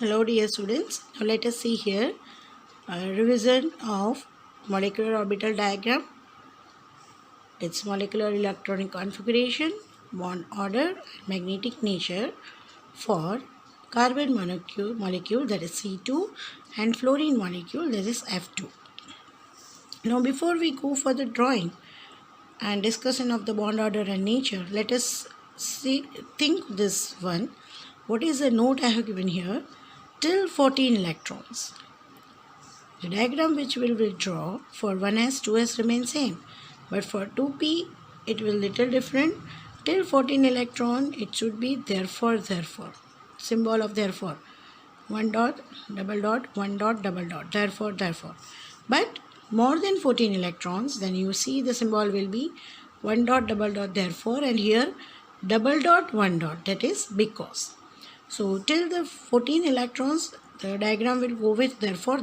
Hello dear students, now let us see here a revision of molecular orbital diagram, its molecular electronic configuration, bond order, magnetic nature for carbon molecule that is C2 and fluorine molecule that is F2. Now before we go for the drawing and discussion of the bond order and nature, let us think this one. What is the note I have given here? Till 14 electrons. The diagram which we will draw for 1s, 2s remain same, but for 2p it will little different. Till 14 electron it should be therefore, symbol of therefore, one dot, double dot, one dot, double dot, therefore. But more than 14 electrons, then you see the symbol will be one dot, double dot, therefore, and here double dot, one dot, that is because. So till the 14 electrons, the diagram will go with therefore,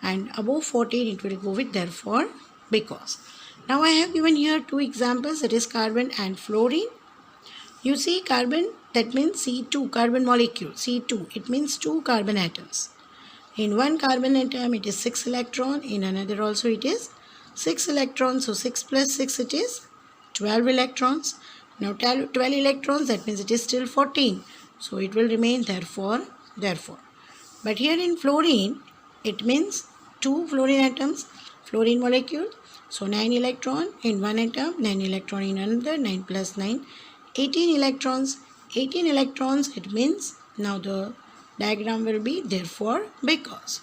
and above 14 it will go with therefore, because. Now I have given here two examples, that is carbon and fluorine. You see carbon, that means C2, carbon molecule, C2, it means 2 carbon atoms. In one carbon atom it is 6 electron, in another also it is 6 electrons, so 6 plus 6 it is 12 electrons. Now 12 electrons, that means it is still 14. So it will remain therefore. But here in fluorine, it means 2 fluorine atoms, fluorine molecule. So 9 electron in one atom, 9 electron in another, 9 plus 9, 18 electrons. 18 electrons, it means now the diagram will be therefore, because.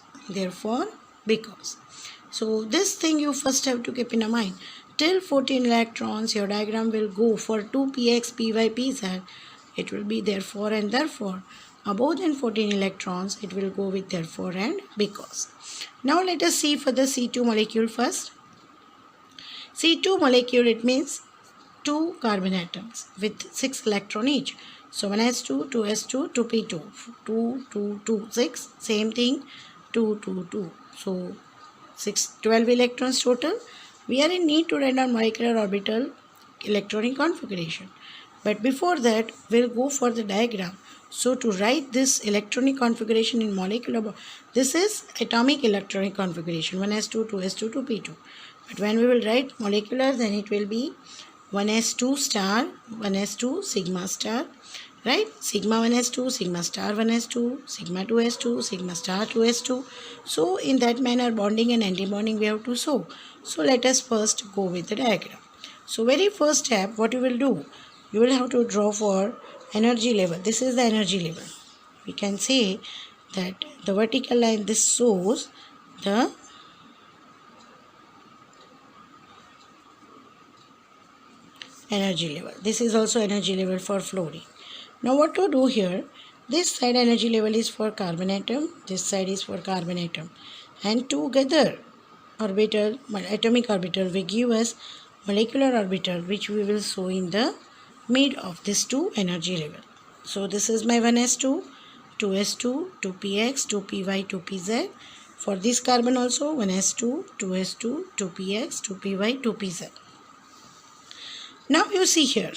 So this thing you first have to keep in mind. Till 14 electrons, your diagram will go for 2px, py, pz. It will be therefore and therefore. Above than 14 electrons, it will go with therefore and because. Now let us see for the C2 molecule first. C2 molecule, it means 2 carbon atoms with 6 electron each. So 1s2, 2s2, 2p2, 2, 2, 2, 6, same thing, 2, 2, 2. So 12 electrons total. We are in need to write down molecular orbital electronic configuration. But before that, we'll go for the diagram. So to write this electronic configuration in molecular, this is atomic electronic configuration, 1s2, 2s2, 2p2. But when we will write molecular, then it will be 1s2 star, 1s2 sigma star, right? Sigma 1s2, sigma star 1s2, sigma 2s2, sigma star 2s2. So in that manner, bonding and anti-bonding we have to show. So let us first go with the diagram. So very first step, what you will do? You will have to draw for energy level. This is the energy level. We can say that the vertical line, this shows the energy level. This is also energy level for fluorine. Now what to do here? This side energy level is for carbon atom. This side is for carbon atom. And together orbital, atomic orbital will give us molecular orbital, which we will show in the mid of this two energy level. So this is my 1s2, 2s2, 2px, 2py, 2pz. For this carbon also 1s2, 2s2, 2px, 2py, 2pz. Now you see here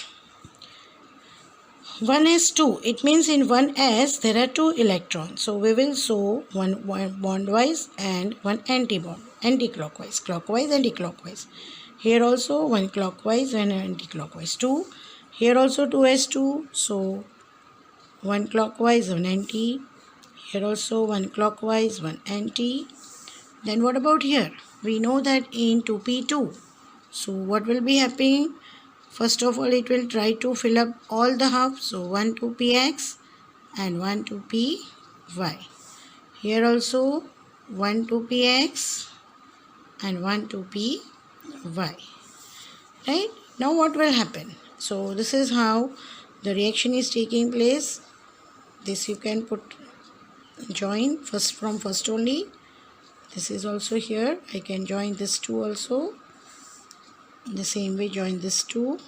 1s2, it means in 1s there are 2 electrons. So we will show one bondwise and one antibond, anti-clockwise, clockwise, anti-clockwise. Here also one clockwise and anti-clockwise. 2. Here also 2s2, so one clockwise, one anti. Here also one clockwise, one anti. Then what about here? We know that in 2p2. So what will be happening? First of all, it will try to fill up all the halves. So 1 2px and 1 2py. Here also 1 2px and 1 2py. Right? Now what will happen? So this is how the reaction is taking place. This you can join from first only. This is also here. I can join this 2 also. In the same way, join this 2.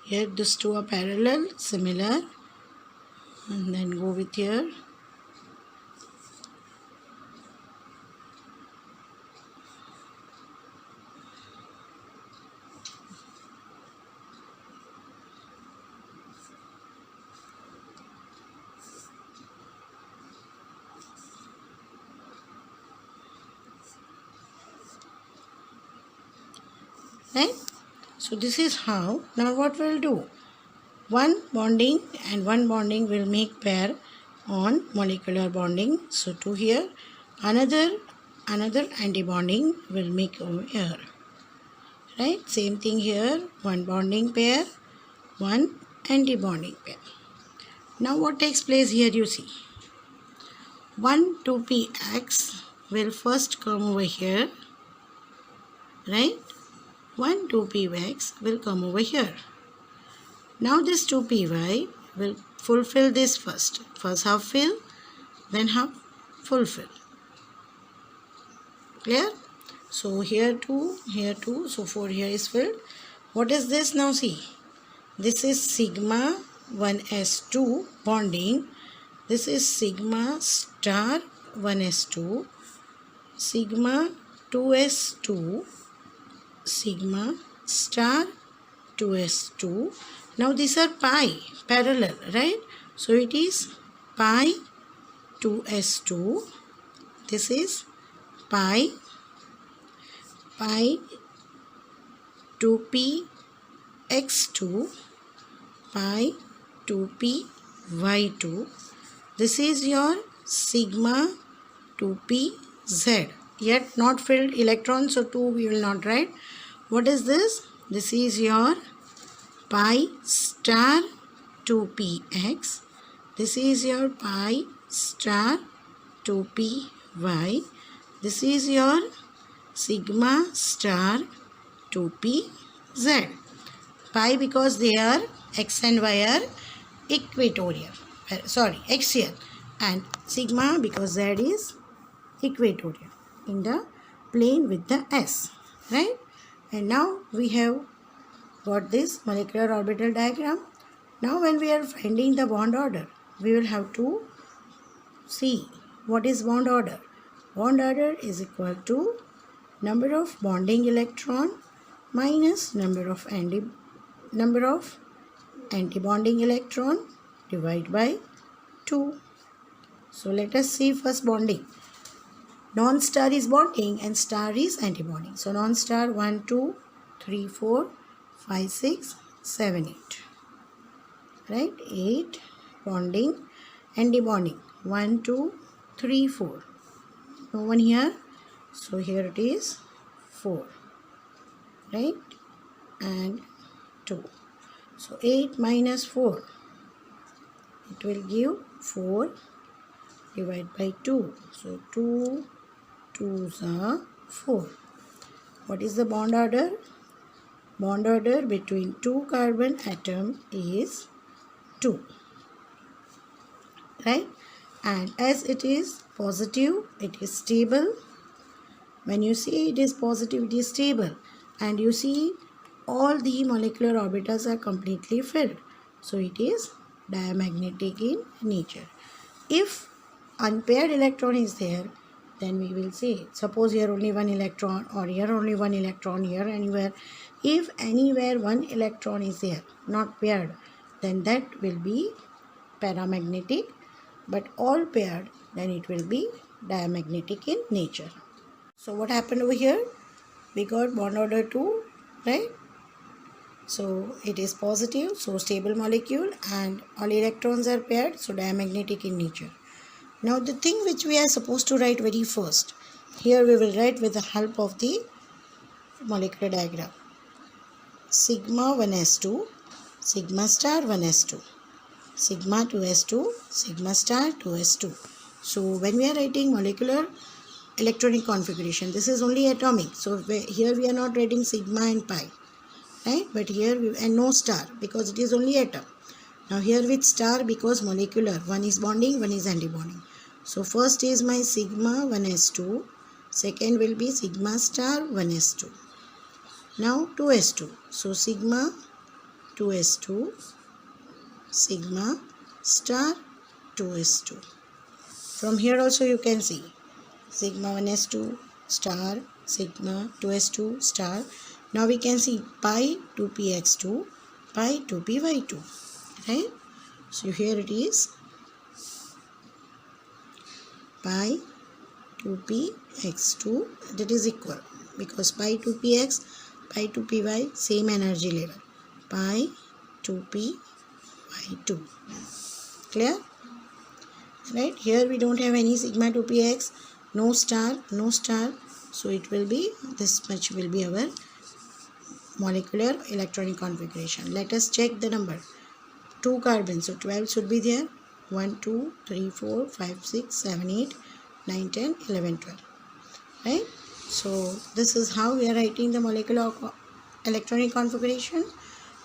Here these 2 are parallel, similar. And then go with here. right? So this is how. Now what we'll do, one bonding and one bonding will make pair on molecular bonding. So to here, another antibonding will make over here, right? Same thing here, one bonding pair, one antibonding pair. Now what takes place here, you see, 1 2px will first come over here, right? 1 2px will come over here. Now this 2py will fulfill this first half fill, then half fulfill. Clear? So here 2, so 4 here is filled. What is this now? See, this is sigma 1s2 bonding. This is sigma star 1s2, sigma 2s2, sigma star 2s2. Now these are pi parallel, right? So it is pi 2s2. This is pi 2px2, pi 2py2. This is your sigma 2pz. Yet not filled electron, so 2 we will not write. What is this? This is your pi star 2px. This is your pi star 2py. This is your sigma star 2pz. Pi because they are x and y are equatorial. Axial. And sigma because z is equatorial in the plane with the s, right? And now we have got this molecular orbital diagram. Now when we are finding the bond order, we will have to see what is bond order. Bond order is equal to number of bonding electron minus number of antibonding electron divided by 2. So let us see first bonding. Non-star is bonding and star is antibonding. So non-star 1, 2, 3, 4, 5, 6, 7, 8. Right? 8 bonding, antibonding 1, 2, 3, 4. No one here. So here it is 4. Right? And 2. So 8 minus 4. It will give 4 divided by 2. So 2 2s are 4. What is the bond order? Bond order between two carbon atom is 2. Right? And as it is positive, it is stable. When you see it is positive, it is stable. And you see all the molecular orbitals are completely filled. So it is diamagnetic in nature. If unpaired electron is there, then we will say, suppose here only one electron or here only one electron, here anywhere. If anywhere one electron is there, not paired, then that will be paramagnetic. But all paired, then it will be diamagnetic in nature. So what happened over here? We got bond order 2, right? So it is positive, so stable molecule, and all electrons are paired, so diamagnetic in nature. Now the thing which we are supposed to write very first, here we will write with the help of the molecular diagram. Sigma 1s2, sigma star 1s2, sigma 2s2, sigma star 2s2. So when we are writing molecular electronic configuration, this is only atomic. So here we are not writing sigma and pi, right? But here and no star because it is only atom. Now here with star because molecular, one is bonding, one is antibonding. So first is my sigma 1s2, second will be sigma star 1s2. Now 2s2. So sigma 2s2, sigma star 2s2. From here also you can see sigma 1s2 star, sigma 2s2 star. Now we can see pi 2px2, pi 2py2, right? So here it is pi 2px2, that is equal because pi 2px pi 2py, same energy level, pi 2p by 2. Clear? Right, here we don't have any sigma 2px, no star, no star, so it will be this much will be our molecular electronic configuration. Let us check the number. 2 carbons, so 12 should be there. 1 2 3 4 5 6 7 8 9 10 11 12. Right, so this is how we are writing the molecular electronic configuration.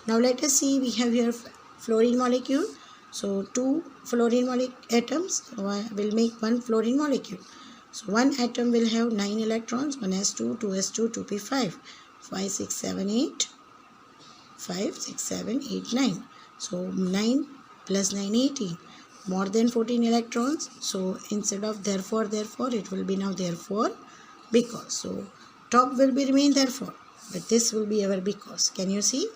Now let us see, we have here fluorine molecule. So 2 fluorine atoms will make 1 fluorine molecule. So one atom will have 9 electrons, 1s2, 2s2, 2p5, 5 6 7 8, 5 6 7 8 9. So 9 plus 9 18, more than 14 electrons. So instead of therefore it will be now therefore because. So top will be remain therefore, but this will be our because. Can you see?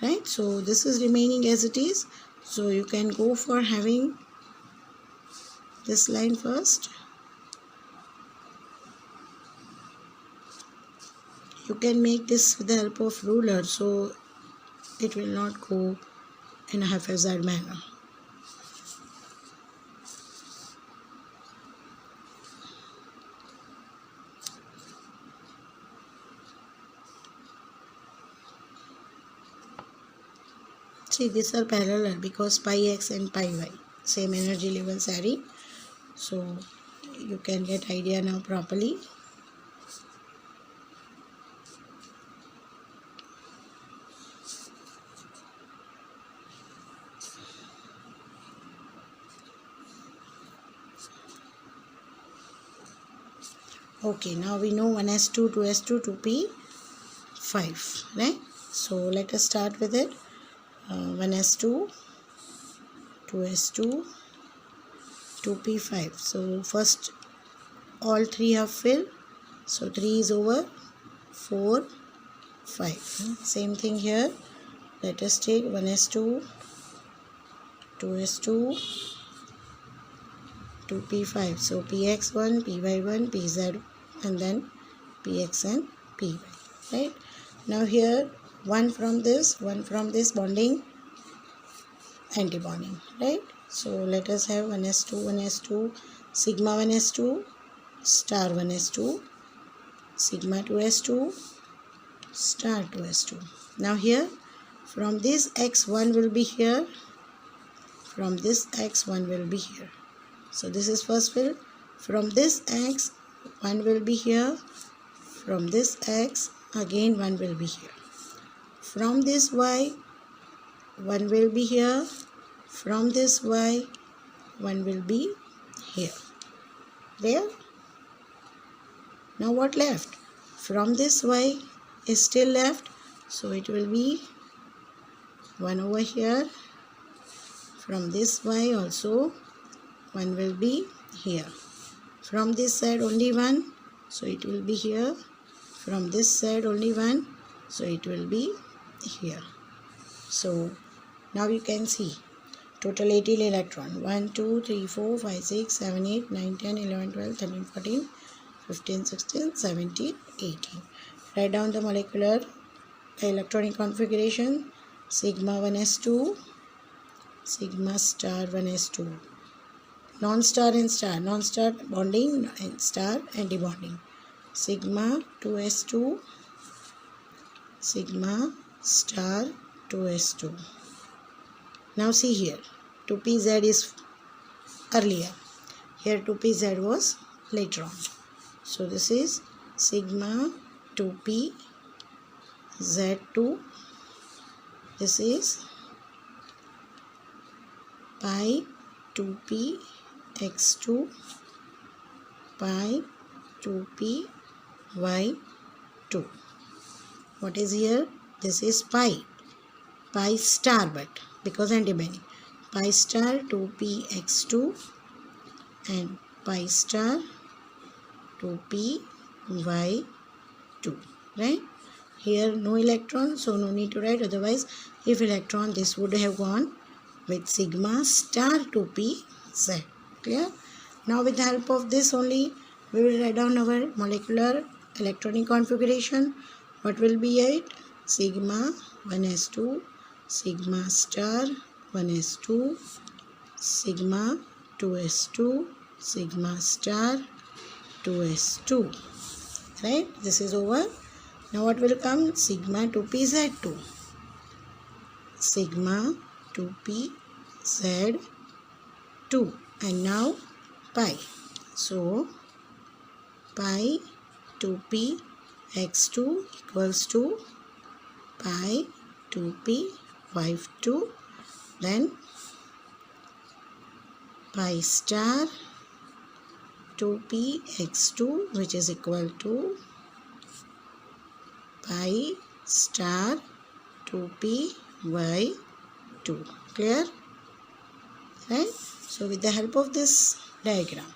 Right, so this is remaining as it is. So you can go for having this line first. You can make this with the help of ruler, so it will not go in a haphazard manner. See, these are parallel because pi x and pi y, same energy levels are. So you can get idea now properly. Okay, now we know 1s2, 2s2, 2p5, right? So let us start with it. 1s2, 2s2, 2p5. So first all 3 have filled. So 3 is over, 4, 5. Same thing here. Let us take 1s2, 2s2, 2p5. So px1, py1, pz, and then px and py. Right? Now here one from this bonding, antibonding. Right? So let us have 1s2, 1s2, sigma 1s2, star 1s2, sigma 2s2, star 2s2. Now here from this x1 will be here, from this x1 will be here. So this is first field. From this x, 1 will be here. From this x, again 1 will be here. From this y, 1 will be here. From this y, 1 will be here. There. Now what left? From this y is still left. So it will be 1 over here. From this y also 1 will be here. From this side only 1, so it will be here. From this side only 1, so it will be here. So now you can see total 18 electron. 1 2 3 4 5 6 7 8 9 10 11 12 13 14 15 16 17 18. Write down the molecular electronic configuration. Sigma 1s2, sigma star 1s2. Non-star and star, non-star bonding and star antibonding. Sigma 2s2, sigma star 2s2. Now see here, 2pz is earlier. Here 2pz was later on. So this is sigma 2p z2. This is pi 2p x2, pi 2p y2. What is here? This is pi star, but because antibonding, pi star 2p x2 and pi star 2p y2. Right? Here no electron, so no need to write. Otherwise, if electron, this would have gone with sigma star 2p z. Clear? Now with the help of this only, we will write down our molecular electronic configuration. What will be it? Sigma 1s2, sigma star 1s2, sigma 2s2, sigma star 2s2. Right? This is over. Now what will come? Sigma 2pz2, sigma 2pz2, and now pi. So pi 2p x2 equals to pi 2p y2, then pi star 2p x2, which is equal to pi star 2p y2. Clear? Right? So with the help of this diagram,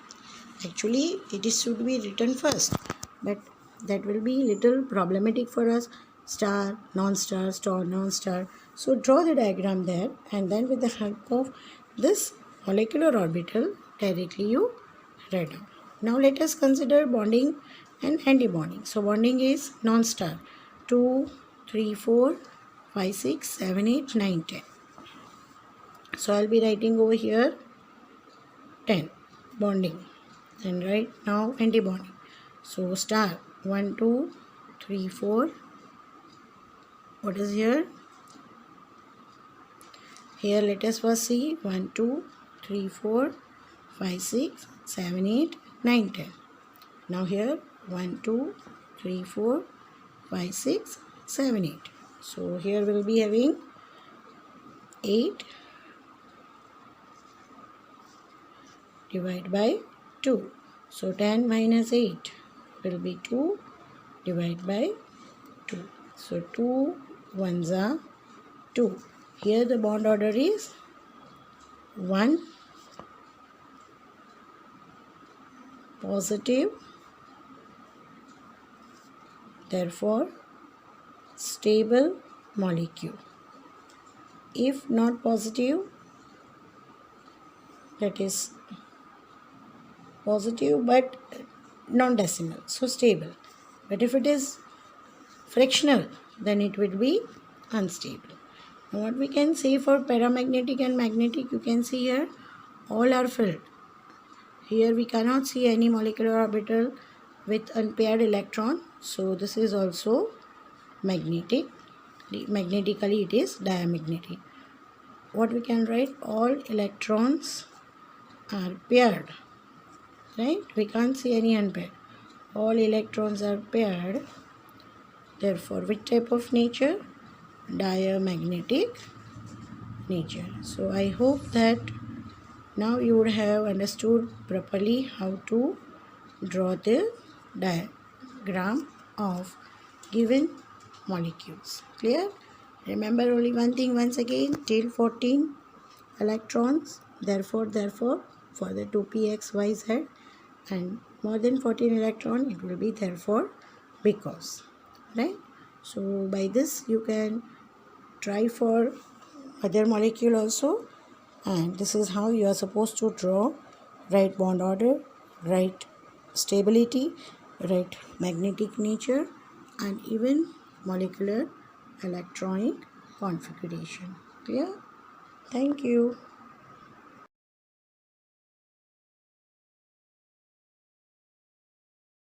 actually it should be written first, but that will be little problematic for us. Star, non-star, star, non-star. So draw the diagram there, and then with the help of this molecular orbital, directly you write down. Now let us consider bonding and anti-bonding. So bonding is non-star. 2, 3, 4, 5, 6, 7, 8, 9, 10. So I'll be writing over here 10 bonding, and right now anti-bonding. So star 1, 2, 3, 4. What is here? Here let us first see 1, 2, 3, 4, 5, 6, 7, 8, 9, 10. Now here 1, 2, 3, 4, 5, 6, 7, 8. So here we'll be having 8 divided by 2. So 10 minus 8 will be 2 divided by 2. So 2 ones are 2. Here the bond order is 1 positive, therefore stable molecule. If not positive, that is positive but non-decimal, so stable. But if it is fractional, then it will be unstable. Now what we can say for paramagnetic and magnetic, you can see here all are filled. Here we cannot see any molecular orbital with unpaired electron, so this is also magnetic. Magnetically it is diamagnetic. What we can write? All electrons are paired. Right? We can't see any unpaired. All electrons are paired. Therefore, which type of nature? Diamagnetic nature. So I hope that now you would have understood properly how to draw the diagram of given molecules. Clear? Remember only one thing once again, till 14 electrons, therefore for the 2pxyz, and more than 14 electron it will be therefore because. Right? So by this you can try for other molecule also, and this is how you are supposed to draw right bond order, right stability, right magnetic nature, and even molecular electronic configuration. Clear? Thank you.